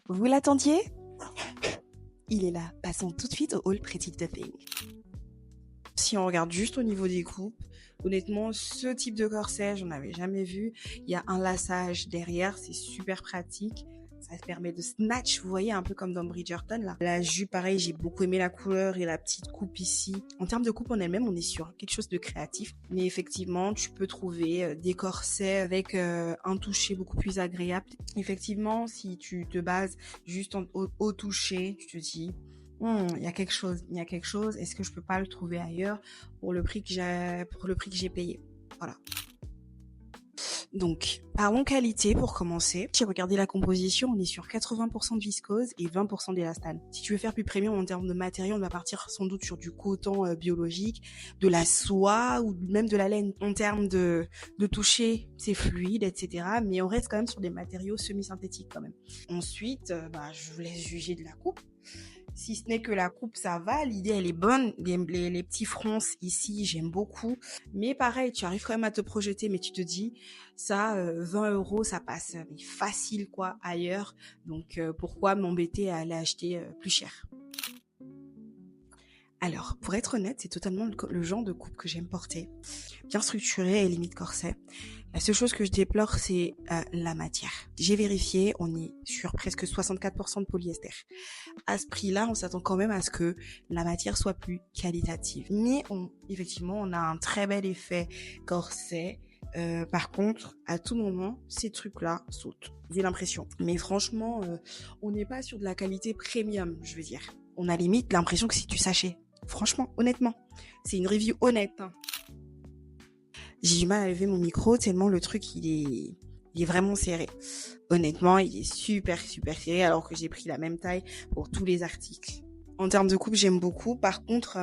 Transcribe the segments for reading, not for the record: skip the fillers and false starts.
Vous l'attendiez? Il est là. Passons tout de suite au All Pretty Thing. Si on regarde juste au niveau des coupes, honnêtement, ce type de corset, j'en avais jamais vu. Il y a un laçage derrière, c'est super pratique. Ça te permet de snatch, vous voyez, un peu comme dans Bridgerton, là. La jupe, pareil, j'ai beaucoup aimé la couleur et la petite coupe ici. En termes de coupe en elle-même, on est sur quelque chose de créatif. Mais effectivement, tu peux trouver des corsets avec un toucher beaucoup plus agréable. Effectivement, si tu te bases juste au toucher, tu te dis... il y a quelque chose. Est-ce que je peux pas le trouver ailleurs pour le prix que j'ai payé? Voilà. Donc, parlons qualité pour commencer. J'ai regardé la composition, on est sur 80% de viscose et 20% d'élastane. Si tu veux faire plus premium en termes de matériaux, on va partir sans doute sur du coton biologique, de la soie ou même de la laine. En termes de toucher, c'est fluide, etc. Mais on reste quand même sur des matériaux semi-synthétiques quand même. Ensuite, je vous laisse juger de la coupe. Si ce n'est que la coupe, ça va. L'idée, elle est bonne. Les petits fronces ici, j'aime beaucoup. Mais pareil, tu arrives quand même à te projeter, mais tu te dis, ça, 20 €, ça passe mais facile, quoi, ailleurs. Donc, pourquoi m'embêter à aller acheter plus cher? Alors, pour être honnête, c'est totalement le genre de coupe que j'aime porter. Bien structurée et limite corset. La seule chose que je déplore, c'est la matière. J'ai vérifié, on est sur presque 64% de polyester. À ce prix-là, on s'attend quand même à ce que la matière soit plus qualitative. Mais effectivement, on a un très bel effet corset. Par contre, à tout moment, ces trucs-là sautent. J'ai l'impression. Mais franchement, on n'est pas sur de la qualité premium, je veux dire. On a limite l'impression que c'est du sachet. Franchement, honnêtement. C'est une review honnête, hein. J'ai du mal à lever mon micro tellement le truc, il est vraiment serré. Honnêtement, il est super, super serré alors que j'ai pris la même taille pour tous les articles. En termes de coupe, j'aime beaucoup. Par contre,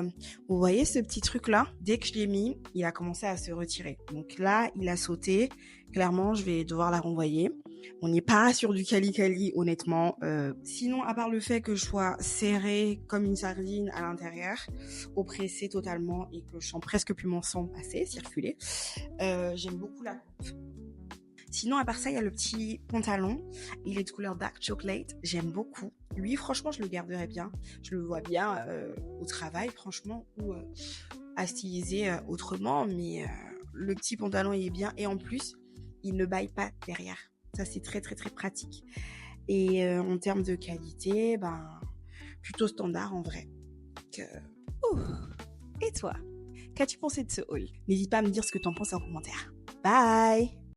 vous voyez ce petit truc-là? Dès que je l'ai mis, il a commencé à se retirer. Donc là, il a sauté. Clairement, je vais devoir la renvoyer. On n'est pas sur du cali-cali, honnêtement. Sinon, à part le fait que je sois serrée comme une sardine à l'intérieur, oppressée totalement et que je sens presque plus mon sang passer, circuler, j'aime beaucoup la coupe. Sinon, à part ça, il y a le petit pantalon. Il est de couleur dark chocolate. J'aime beaucoup. Lui, franchement, je le garderais bien. Je le vois bien au travail, franchement, ou à styliser autrement. Mais le petit pantalon, il est bien. Et en plus, il ne baille pas derrière. Ça, c'est très, très, très pratique. Et en termes de qualité, plutôt standard en vrai. Et toi, qu'as-tu pensé de ce haul? N'hésite pas à me dire ce que t'en penses en commentaire. Bye!